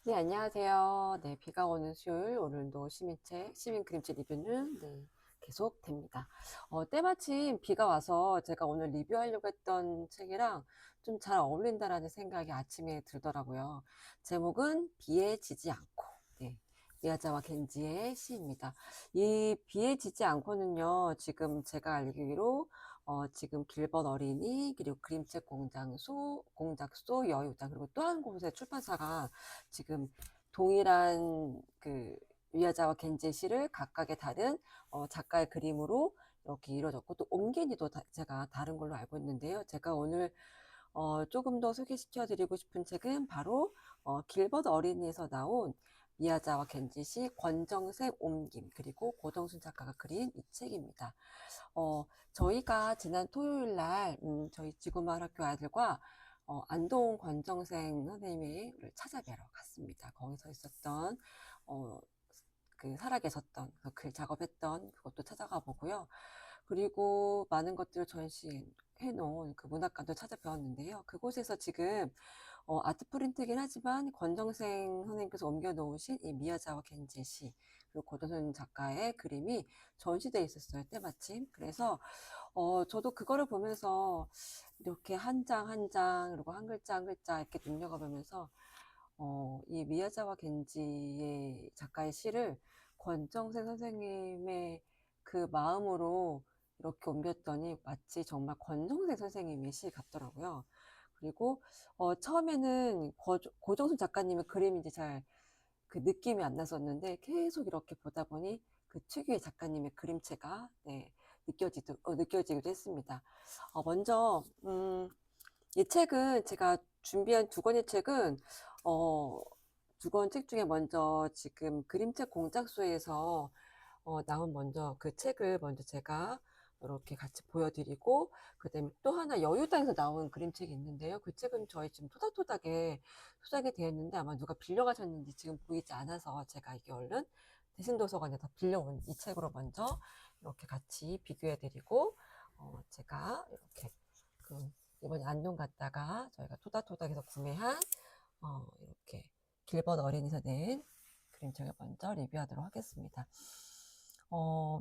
네, 안녕하세요. 네, 비가 오는 수요일, 오늘도 시민 그림책 리뷰는 계속 됩니다. 때마침 비가 와서 제가 오늘 리뷰하려고 했던 책이랑 좀 잘 어울린다라는 생각이 아침에 들더라고요. 제목은 비에 지지 않고, 네, 미야자와 겐지의 시입니다. 이 비에 지지 않고는요, 지금 제가 알기로 지금 길벗 어린이, 그리고 그림책 공작소, 여유당, 그리고 또 한 곳의 출판사가 지금 동일한 그 위아자와 겐제 시를 각각의 다른 작가의 그림으로 이렇게 이루어졌고, 또 옹겐이도 제가 다른 걸로 알고 있는데요. 제가 오늘 조금 더 소개시켜 드리고 싶은 책은 바로 길벗 어린이에서 나온 미야자와 겐지 시 권정색 옮김, 그리고 고정순 작가가 그린 이 책입니다. 저희가 지난 토요일 날 저희 지구마을 학교 아이들과 안동 권정생 선생님을 찾아뵈러 갔습니다. 거기서 있었던 그 살아 계셨던 글 작업했던 그것도 찾아가 보고요. 그리고 많은 것들을 전시해 놓은 그 문학관도 찾아뵈었는데요. 그곳에서 지금 아트 프린트긴 하지만 권정생 선생님께서 옮겨 놓으신 이 미야자와 겐제 시, 그리고 고도선 작가의 그림이 전시되어 있었어요, 때마침. 그래서 저도 그거를 보면서 이렇게 한 장 한 장, 그리고 한 글자 한 글자 이렇게 눈여겨보면서 이 미야자와 겐지의 작가의 시를 권정세 선생님의 그 마음으로 이렇게 옮겼더니 마치 정말 권정세 선생님의 시 같더라고요. 그리고 처음에는 고정순 작가님의 그림인지 잘 그 느낌이 안 났었는데, 계속 이렇게 보다 보니 그 특유의 작가님의 그림체가 느껴지기도 했습니다. 먼저 이 책은 제가 준비한 두 권의 책은 어, 두 권 책 중에 먼저 지금 그림책 공작소에서 나온 먼저 그 책을 먼저 제가 이렇게 같이 보여드리고, 그다음에 또 하나 여유당에서 나온 그림책이 있는데요. 그 책은 저희 지금 토닥토닥에 소장이 되어 있는데 아마 누가 빌려가셨는지 지금 보이지 않아서 제가 이게 얼른 대신도서관에서 빌려온 이 책으로 먼저 이렇게 같이 비교해드리고, 제가 이렇게 그 이번에 안동 갔다가 저희가 토닥토닥에서 구매한 이렇게 길벗 어린이에서 낸 그림책을 먼저 리뷰하도록 하겠습니다.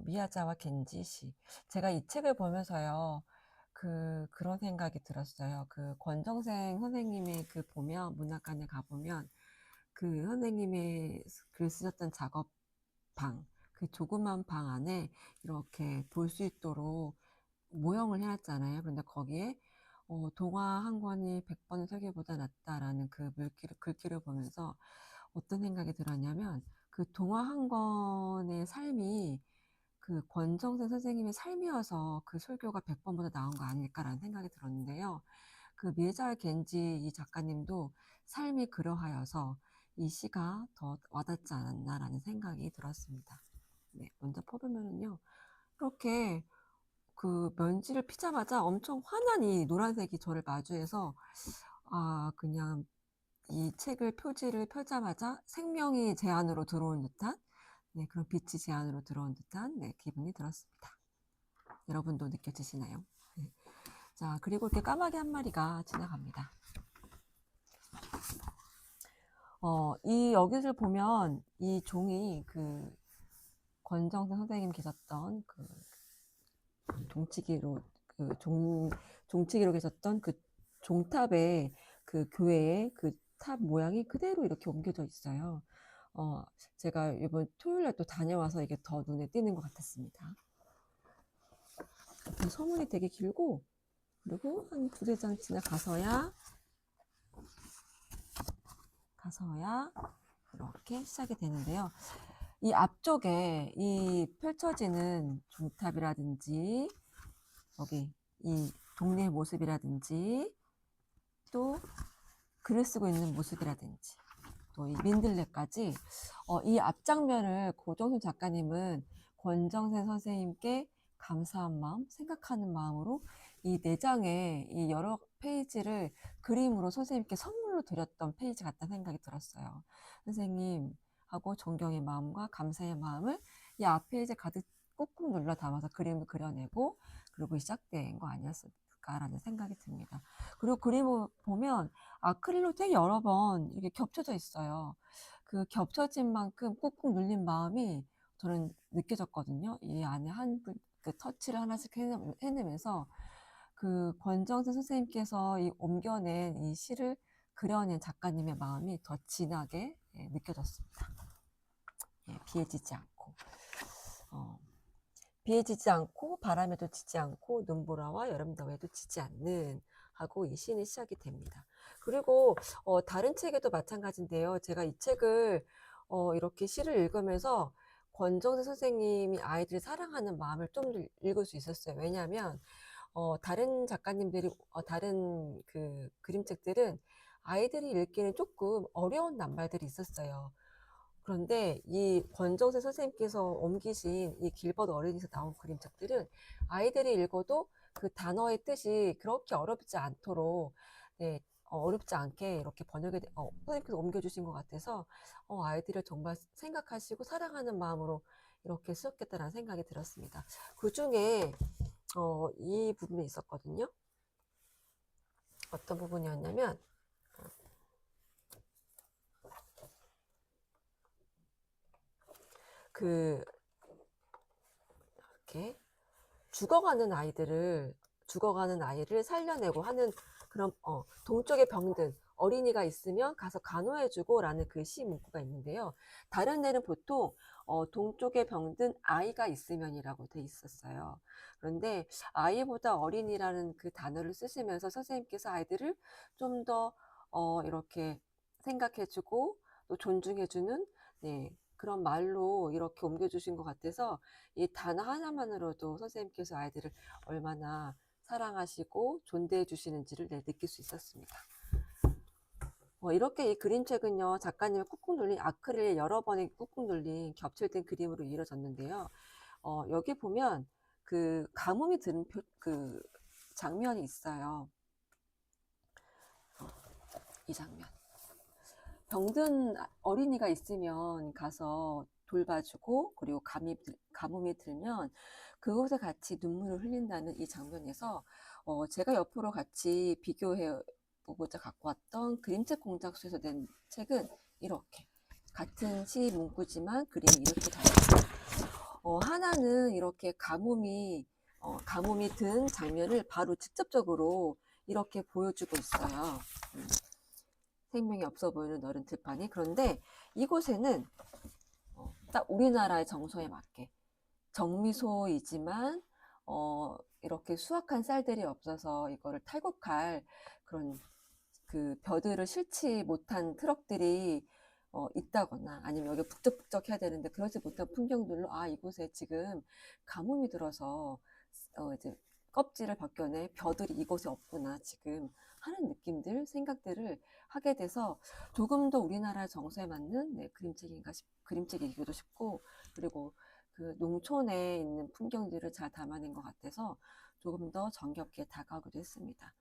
미야자와 겐지 씨. 제가 이 책을 보면서요, 그런 생각이 들었어요. 그 권정생 선생님의 그 보면, 문학관에 가보면, 그 선생님의 글 쓰셨던 작업방, 그 조그만 방 안에 이렇게 볼 수 있도록 모형을 해놨잖아요. 그런데 거기에 동화 한 권이 100번의 설계보다 낫다라는 그 글귀를 보면서 어떤 생각이 들었냐면, 그 동화 한 권의 삶이 그 권정세 선생님의 삶이어서 그 설교가 100번보다 나은 거 아닐까라는 생각이 들었는데요. 그 미에자와 겐지 이 작가님도 삶이 그러하여서 이 시가 더 와닿지 않았나라는 생각이 들었습니다. 네, 먼저 포르면은요, 이렇게 그 면지를 피자마자 엄청 환한 이 노란색이 저를 마주해서, 그냥 이 책을 표지를 펴자마자 생명이 제 안으로 들어온 듯한, 네, 그런 빛이 제 안으로 들어온 듯한, 네, 기분이 들었습니다. 여러분도 느껴지시나요? 네. 자, 그리고 이렇게 까마귀 한 마리가 지나갑니다. 이 여기를 보면 이 종이 그 권정선 선생님 계셨던 그 종치기로 그 종치기로 계셨던 그 종탑에 그 교회의 그 탑 모양이 그대로 이렇게 옮겨져 있어요. 제가 이번 토요일에 또 다녀와서 이게 더 눈에 띄는 것 같았습니다. 소문이 되게 길고, 그리고 한 두세 장 지나가서야 이렇게 시작이 되는데요. 이 앞쪽에 이 펼쳐지는 종탑이라든지, 여기 이 동네의 모습이라든지, 또 글을 쓰고 있는 모습이라든지, 또 이 민들레까지, 이 앞장면을 고정순 작가님은 권정세 선생님께 감사한 마음, 생각하는 마음으로 이 4장의 이 여러 페이지를 그림으로 선생님께 선물로 드렸던 페이지 같다는 생각이 들었어요. 선생님하고 존경의 마음과 감사의 마음을 이 앞 페이지에 가득 꾹꾹 눌러 담아서 그림을 그려내고, 그리고 시작된 거 아니었을까라는 생각이 듭니다. 그리고 그림을 보면 아크릴로 되게 여러 번 이렇게 겹쳐져 있어요. 그 겹쳐진 만큼 꾹꾹 눌린 마음이 저는 느껴졌거든요. 이 안에 그 터치를 하나씩 해내면서 그 권정세 선생님께서 이 옮겨낸 이 시를 그려낸 작가님의 마음이 더 진하게 느껴졌습니다. 비해지지 않고. 비해지지 않고 바람에도 지지 않고 눈보라와 여름더위에도 지지 않는 하고 이 시는 시작이 됩니다. 그리고 다른 책에도 마찬가지인데요. 제가 이 책을 이렇게 시를 읽으면서 권정세 선생님이 아이들을 사랑하는 마음을 좀 더 읽을 수 있었어요. 왜냐하면 다른 작가님들이 다른 그 그림책들은 아이들이 읽기는 조금 어려운 낱말들이 있었어요. 그런데 이 권정세 선생님께서 옮기신 이 길벗 어린이에서 나온 그림책들은 아이들이 읽어도 그 단어의 뜻이 그렇게 어렵지 않도록 어렵지 않게 이렇게 선생님께서 옮겨주신 것 같아서 아이들을 정말 생각하시고 사랑하는 마음으로 이렇게 쓰셨겠다라는 생각이 들었습니다. 그 중에 이 부분이 있었거든요. 어떤 부분이었냐면 이렇게 죽어가는 아이를 살려내고 하는 그런 동쪽에 병든 어린이가 있으면 가서 간호해주고 라는 그 시 문구가 있는데요. 다른 데는 보통 동쪽에 병든 아이가 있으면이라고 돼 있었어요. 그런데 아이보다 어린이라는 그 단어를 쓰시면서 선생님께서 아이들을 좀 더 이렇게 생각해주고 또 존중해주는 그런 말로 이렇게 옮겨주신 것 같아서 이 단어 하나만으로도 선생님께서 아이들을 얼마나 사랑하시고 존대해 주시는지를 느낄 수 있었습니다. 이렇게 이 그림책은요, 작가님의 꾹꾹 눌린 아크릴 여러 번에 꾹꾹 눌린 겹칠된 그림으로 이루어졌는데요. 여기 보면 그 가뭄이 드는 그 장면이 있어요. 이 장면. 병든 어린이가 있으면 가서 돌봐주고 그리고 가뭄이 들면 그곳에 같이 눈물을 흘린다는 이 장면에서 제가 옆으로 같이 비교해 보고자 갖고 왔던 그림책 공작소에서 낸 책은 이렇게 같은 시 문구지만 그림이 이렇게 달라요. 하나는 이렇게 가뭄이 든 장면을 바로 직접적으로 이렇게 보여주고 있어요. 생명이 없어 보이는 너른 들판이. 그런데 이곳에는 딱 우리나라의 정서에 맞게 정미소이지만 이렇게 수확한 쌀들이 없어서 이거를 탈곡할 그런 그 벼들을 실지 못한 트럭들이 있다거나 아니면 여기 북적북적 해야 되는데 그러지 못한 풍경들로 이곳에 지금 가뭄이 들어서 이제 껍질을 벗겨내 벼들이 이곳에 없구나 지금 하는 느낌들 생각들을 하게 돼서 조금 더 우리나라 정서에 맞는 그림책이기도 싶고 그리고 그 농촌에 있는 풍경들을 잘 담아낸 것 같아서 조금 더 정겹게 다가오기도 했습니다.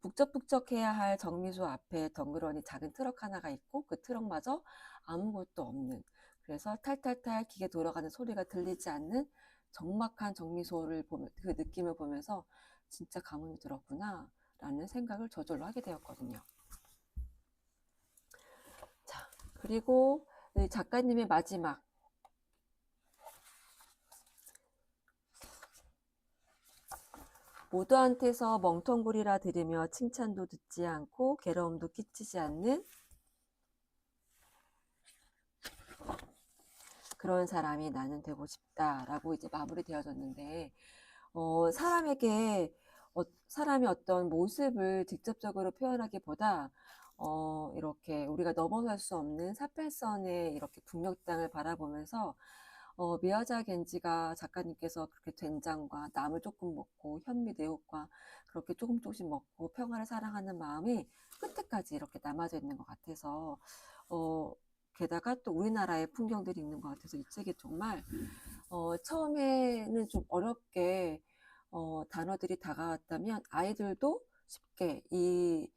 북적북적해야 할 정미소 앞에 덩그러니 작은 트럭 하나가 있고 그 트럭마저 아무것도 없는 그래서 탈탈탈 기계 돌아가는 소리가 들리지 않는 적막한 정미소를 보면 그 느낌을 보면서 진짜 가뭄이 들었구나 라는 생각을 저절로 하게 되었거든요. 자, 그리고 작가님의 마지막 모두한테서 멍텅구리라 들으며 칭찬도 듣지 않고 괴로움도 끼치지 않는 그런 사람이 나는 되고 싶다라고 이제 마무리되어졌는데 사람이 어떤 모습을 직접적으로 표현하기보다 이렇게 우리가 넘어설 수 없는 사팔선의 이렇게 북녘땅을 바라보면서 미야자 겐지가 작가님께서 그렇게 된장과 나물 조금 먹고 현미 내육과 그렇게 조금씩 먹고 평화를 사랑하는 마음이 끝에까지 이렇게 남아져 있는 것 같아서 게다가 또 우리나라의 풍경들이 있는 것 같아서 이 책이 정말 처음에는 좀 어렵게 단어들이 다가왔다면 아이들도 쉽게 이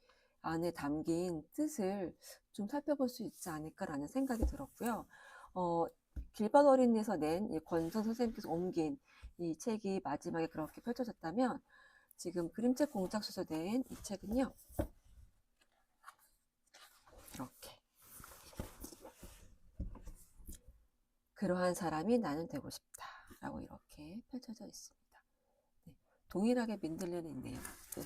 안에 담긴 뜻을 좀 살펴볼 수 있지 않을까라는 생각이 들었고요. 길벗 어린이에서 낸 이 권정 선생님께서 옮긴 이 책이 마지막에 그렇게 펼쳐졌다면 지금 그림책 공작소에서 낸 이 책은요. 이렇게 그러한 사람이 나는 되고 싶다 라고 이렇게 펼쳐져 있습니다. 네, 동일하게 민들레는 있네요. 네.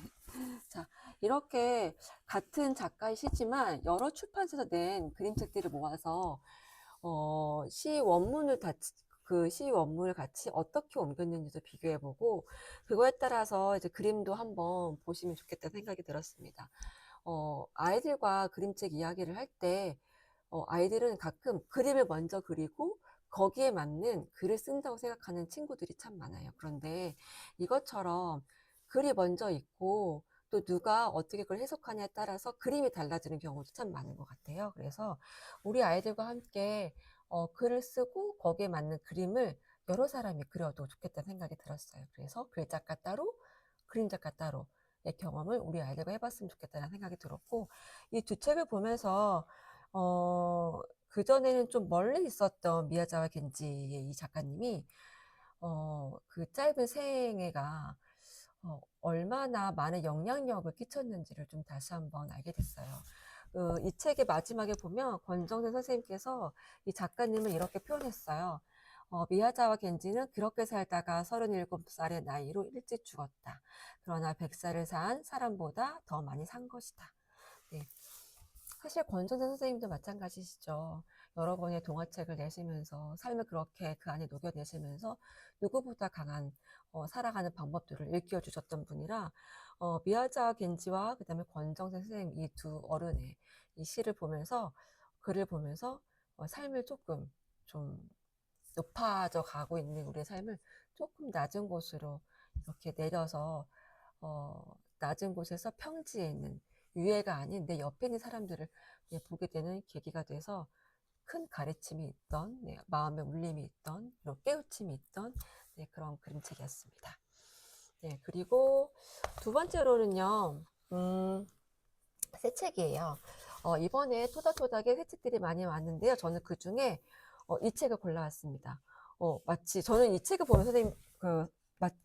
자, 이렇게 같은 작가의 시지만 여러 출판사에서 낸 그림책들을 모아서 시 원문을 그 시 원문을 같이 어떻게 옮겼는지도 비교해보고 그거에 따라서 이제 그림도 한번 보시면 좋겠다는 생각이 들었습니다. 아이들과 그림책 이야기를 할 때 아이들은 가끔 그림을 먼저 그리고 거기에 맞는 글을 쓴다고 생각하는 친구들이 참 많아요. 그런데 이것처럼 글이 먼저 있고 또 누가 어떻게 그걸 해석하냐에 따라서 그림이 달라지는 경우도 참 많은 것 같아요. 그래서 우리 아이들과 함께 글을 쓰고 거기에 맞는 그림을 여러 사람이 그려도 좋겠다는 생각이 들었어요. 그래서 글작가 따로, 그림작가 따로 의 경험을 우리 아이들과 해봤으면 좋겠다는 생각이 들었고, 이 두 책을 보면서 그전에는 좀 멀리 있었던 미야자와 겐지의 이 작가님이 그 짧은 생애가 얼마나 많은 영향력을 끼쳤는지를 좀 다시 한번 알게 됐어요. 이 책의 마지막에 보면 권정선 선생님께서 이 작가님을 이렇게 표현했어요. 미야자와 겐지는 그렇게 살다가 37살의 나이로 일찍 죽었다. 그러나 100살을 산 사람보다 더 많이 산 것이다. 네. 사실 권정선 선생님도 마찬가지시죠. 여러 권의 동화책을 내시면서 삶을 그렇게 그 안에 녹여내시면서 누구보다 강한 살아가는 방법들을 일깨워 주셨던 분이라 미야자 겐지와 그 다음에 권정선 선생님 이 두 어른의 이 시를 보면서 글을 보면서 삶을 조금 좀 높아져 가고 있는 우리의 삶을 조금 낮은 곳으로 이렇게 내려서 낮은 곳에서 평지에 있는 위에가 아닌 내 옆에 있는 사람들을 보게 되는 계기가 돼서 큰 가르침이 있던 마음의 울림이 있던 깨우침이 있던 그런 그림책이었습니다. 네, 그리고 두 번째로는요, 새 책이에요. 이번에 토닥토닥에 새 책들이 많이 왔는데요. 저는 그 중에 이 책을 골라왔습니다. 마치 저는 이 책을 보면서 선생님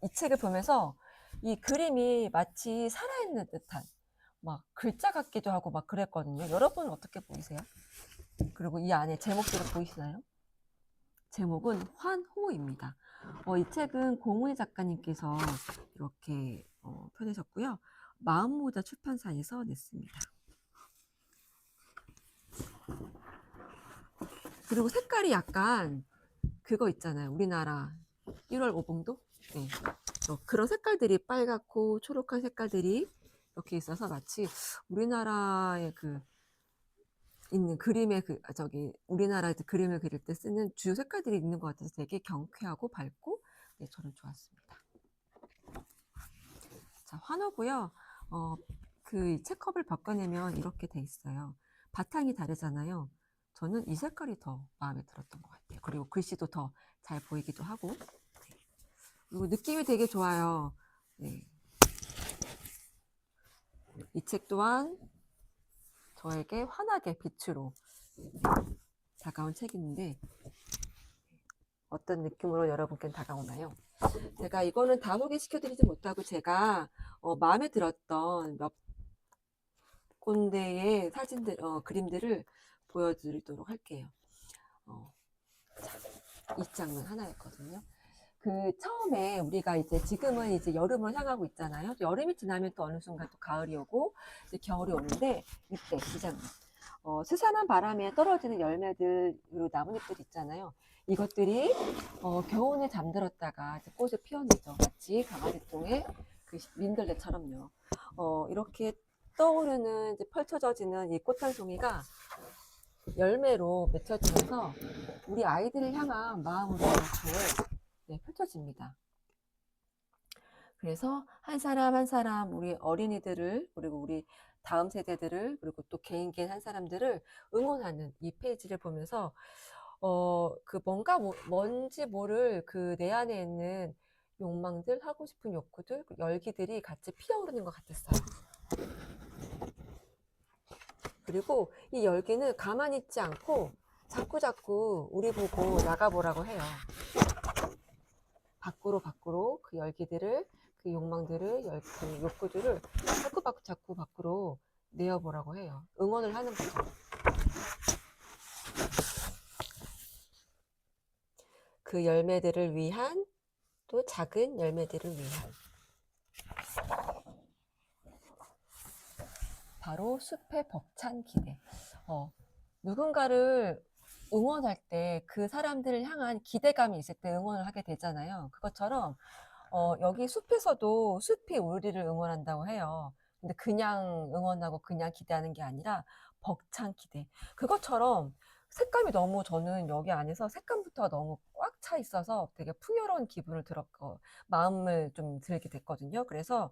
이 책을 보면서 이 그림이 마치 살아있는 듯한 막 글자 같기도 하고 막 그랬거든요. 여러분 어떻게 보이세요? 그리고 이 안에 제목들을 보이시나요? 제목은 환호입니다. 이 책은 공훈이 작가님께서 이렇게 펴내셨고요. 마음모자 출판사에서 냈습니다. 그리고 색깔이 약간 그거 있잖아요. 우리나라 1월 오봉도? 네. 그런 색깔들이 빨갛고 초록한 색깔들이 이렇게 있어서 마치 우리나라의 있는 그림의 우리나라 그림을 그릴 때 쓰는 주요 색깔들이 있는 것 같아서 되게 경쾌하고 밝고 저는 좋았습니다. 자, 환호고요. 그 책컵을 바꿔내면 이렇게 돼 있어요. 바탕이 다르잖아요. 저는 이 색깔이 더 마음에 들었던 것 같아요. 그리고 글씨도 더 잘 보이기도 하고. 그리고 느낌이 되게 좋아요. 네. 이 책 또한 저에게 환하게 빛으로 다가온 책인데 어떤 느낌으로 여러분께 다가오나요? 제가 이거는 다 소개시켜드리지 못하고 제가 마음에 들었던 몇 군데의 사진들, 그림들을 보여드리도록 할게요. 자, 이 장면 하나였거든요. 처음에 우리가 지금은 이제 여름을 향하고 있잖아요. 여름이 지나면 또 어느 순간 또 가을이 오고 이제 겨울이 오는데 이때 이 장면. 스산한 바람에 떨어지는 열매들로 나뭇잎들 있잖아요. 이것들이 겨우내 잠들었다가 이제 꽃을 피워내죠. 마치 강아지똥의 그 민들레처럼요. 이렇게 떠오르는 이제 펼쳐져지는 이 꽃 한 송이가 열매로 맺혀지면서 우리 아이들을 향한 마음으로 이렇게 펼쳐집니다. 그래서 한 사람 한 사람 우리 어린이들을 그리고 우리 다음 세대들을 그리고 또 개인 한 사람들을 응원하는 이 페이지를 보면서 뭔지 모를 내 안에 있는 욕망들, 하고 싶은 욕구들, 열기들이 같이 피어오르는 것 같았어요. 그리고 이 열기는 가만히 있지 않고 자꾸 우리 보고 나가보라고 해요. 밖으로 그 열기들을, 그 욕망들을, 그 욕구들을 자꾸 밖으로 내어보라고 해요. 응원을 하는 거죠. 그 열매들을 위한 또 작은 열매들을 위한 바로 숲의 벅찬 기대. 누군가를 응원할 때 그 사람들을 향한 기대감이 있을 때 응원을 하게 되잖아요. 그것처럼 여기 숲에서도 숲이 우리를 응원한다고 해요. 근데 그냥 응원하고 그냥 기대하는 게 아니라 벅찬 기대. 그것처럼 색감이 너무 저는 여기 안에서 색감부터가 너무 꽉 차 있어서 되게 풍요로운 기분을 들었고 마음을 좀 들게 됐거든요. 그래서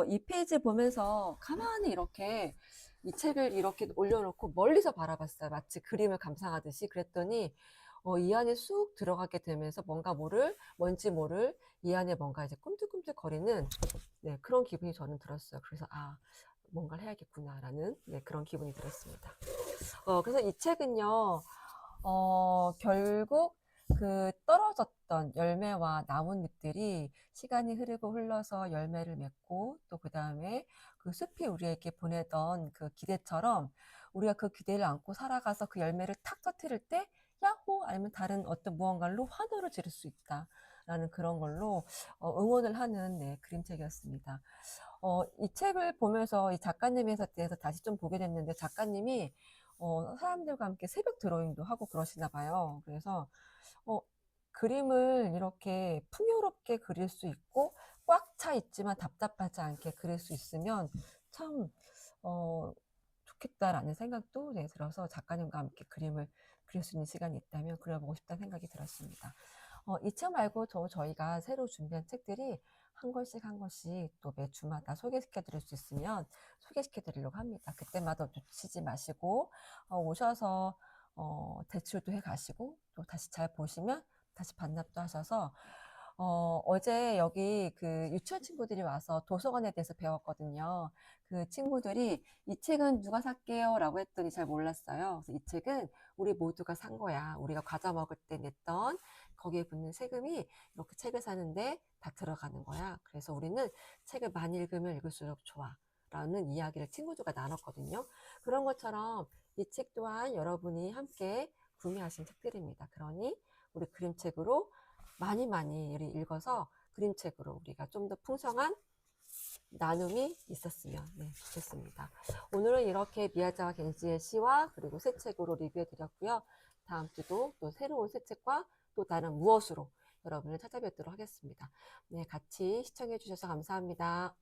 이 페이지 보면서 가만히 이렇게 이 책을 이렇게 올려놓고 멀리서 바라봤어요. 마치 그림을 감상하듯이. 그랬더니 이 안에 쑥 들어가게 되면서 뭔지 모를 이 안에 뭔가 이제 꿈틀꿈틀 거리는 네, 그런 기분이 저는 들었어요. 그래서 뭔가를 해야겠구나라는 네, 그런 기분이 들었습니다. 그래서 이 책은요, 결국 그 떨어졌던 열매와 나뭇잎들이 시간이 흐르고 흘러서 열매를 맺고 또 그 다음에 그 숲이 우리에게 보내던 그 기대처럼 우리가 그 기대를 안고 살아가서 그 열매를 탁 터뜨릴 때 야호! 아니면 다른 어떤 무언가로 환호를 지를 수 있다. 라는 그런 걸로 응원을 하는 네, 그림책이었습니다. 이 책을 보면서 이 작가님에 대해서 다시 좀 보게 됐는데 작가님이 사람들과 함께 새벽 드로잉도 하고 그러시나 봐요. 그래서 어, 그림을 이렇게 풍요롭게 그릴 수 있고 꽉 차 있지만 답답하지 않게 그릴 수 있으면 참 좋겠다라는 생각도 네, 들어서 작가님과 함께 그림을 그릴 수 있는 시간이 있다면 그려보고 싶다는 생각이 들었습니다. 이 책 말고 저희가 새로 준비한 책들이 한 권씩 한 권씩 또 매 주마다 소개시켜 드릴 수 있으면 소개시켜 드리려고 합니다. 그때마다 놓치지 마시고 오셔서 대출도 해 가시고 또 다시 잘 보시면 다시 반납도 하셔서 어제 여기 그 유치원 친구들이 와서 도서관에 대해서 배웠거든요. 그 친구들이 이 책은 누가 샀게요? 라고 했더니 잘 몰랐어요. 그래서 이 책은 우리 모두가 산 거야. 우리가 과자 먹을 때 냈던 거기에 붙는 세금이 이렇게 책을 사는데 다 들어가는 거야. 그래서 우리는 책을 많이 읽으면 읽을수록 좋아. 라는 이야기를 친구들과 나눴거든요. 그런 것처럼 이 책 또한 여러분이 함께 구매하신 책들입니다. 그러니 우리 그림책으로 많이 읽어서 그림책으로 우리가 좀 더 풍성한 나눔이 있었으면 네, 좋겠습니다. 오늘은 이렇게 미야자와 겐지의 시와 그리고 새 책으로 리뷰해 드렸고요. 다음 주도 또 새로운 새 책과 또 다른 무엇으로 여러분을 찾아뵙도록 하겠습니다. 네, 같이 시청해 주셔서 감사합니다.